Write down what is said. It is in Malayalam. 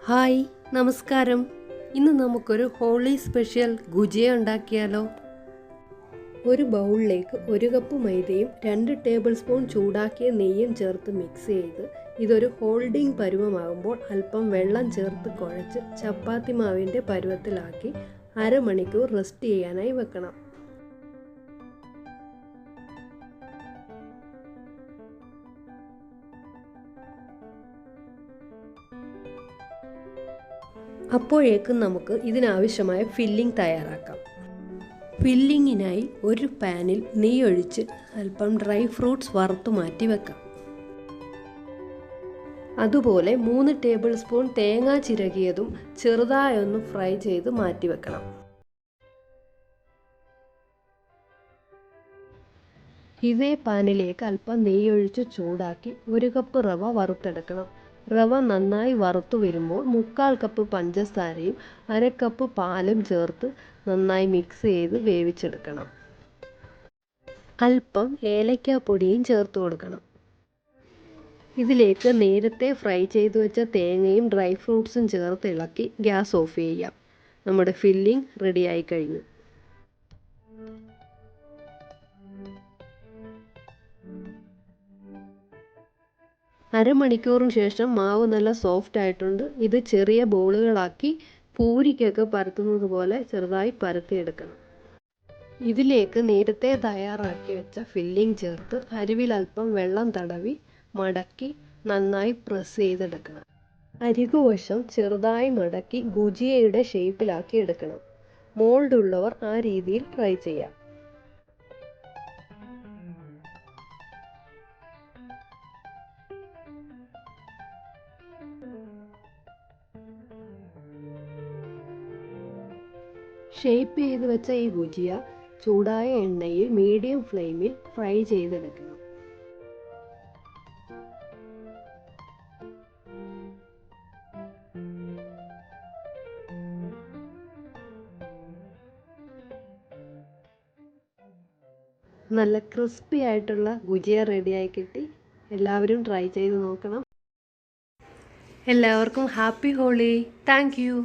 ഹായ്, നമസ്കാരം. ഇന്ന് നമുക്കൊരു ഹോളി സ്പെഷ്യൽ ഗുജിയ ഉണ്ടാക്കിയാലോ? ഒരു ബൗളിലേക്ക് 1 കപ്പ് മൈദയും 2 ടേബിൾ സ്പൂൺ ചൂടാക്കിയ നെയ്യും ചേർത്ത് മിക്സ് ചെയ്ത് ഇതൊരു ഹോൾഡിംഗ് പരുവമാകുമ്പോൾ അല്പം വെള്ളം ചേർത്ത് കുഴച്ച് ചപ്പാത്തി മാവിൻ്റെ പരുവത്തിലാക്കി അരമണിക്കൂർ റെസ്റ്റ് ചെയ്യാനായി വെക്കണം. അപ്പോഴേക്കും നമുക്ക് ഇതിനാവശ്യമായ ഫില്ലിംഗ് തയ്യാറാക്കാം. ഫില്ലിങ്ങിനായി ഒരു പാനിൽ നെയ്യ് ഒഴിച്ച് അല്പം ഡ്രൈ ഫ്രൂട്ട്സ് വറുത്തു മാറ്റി വെക്കാം. അതുപോലെ 3 ടേബിൾ സ്പൂൺ തേങ്ങ ചിരകിയതും ചെറുതായൊന്ന് ഫ്രൈ ചെയ്ത് മാറ്റി വെക്കണം. ഇതേ പാനിലേക്ക് അല്പം നെയ്യ് ഒഴിച്ച് ചൂടാക്കി 1 കപ്പ് റവ വറുത്തെടുക്കണം. റവ നന്നായി വറുത്തു വരുമ്പോൾ 1/4 കപ്പ് പഞ്ചസാരയും 1/2 കപ്പ് പാലും ചേർത്ത് നന്നായി മിക്സ് ചെയ്ത് വേവിച്ചെടുക്കണം. അല്പം ഏലക്കാപ്പൊടിയും ചേർത്ത് കൊടുക്കണം. ഇതിലേക്ക് നേരത്തെ ഫ്രൈ ചെയ്ത് വെച്ച തേങ്ങയും ഡ്രൈ ഫ്രൂട്ട്സും ചേർത്ത് ഇളക്കി ഗ്യാസ് ഓഫ് ചെയ്യാം. നമ്മുടെ ഫില്ലിംഗ് റെഡിയായി കഴിഞ്ഞു. അരമണിക്കൂറിന് ശേഷം മാവ് നല്ല സോഫ്റ്റ് ആയിട്ടുണ്ട്. ഇത് ചെറിയ ബോളുകളാക്കി പൂരിക്കൊക്കെ പരത്തുന്നത് പോലെ ചെറുതായി പരത്തിയെടുക്കണം. ഇതിലേക്ക് നേരത്തെ തയ്യാറാക്കി വെച്ച ഫില്ലിംഗ് ചേർത്ത് അരിവിൽ അല്പം വെള്ളം തടവി മടക്കി നന്നായി പ്രസ് ചെയ്തെടുക്കണം. അരികുവശം ചെറുതായി മടക്കി ഗുജിയയുടെ ഷേപ്പിലാക്കി എടുക്കണം. മോൾഡ് ഉള്ളവർ ആ രീതിയിൽ ട്രൈ ചെയ്യാം. ഷേപ്പ് ചെയ്ത് വെച്ച ഈ ഗുജിയ ചൂടായ എണ്ണയിൽ മീഡിയം ഫ്ലെയിമിൽ ഫ്രൈ ചെയ്തെടുക്കണം. നല്ല ക്രിസ്പി ആയിട്ടുള്ള ഗുജിയ റെഡിയായി കിട്ടി. എല്ലാവരും ട്രൈ ചെയ്ത് നോക്കണം. എല്ലാവർക്കും ഹാപ്പി ഹോളി. Thank you.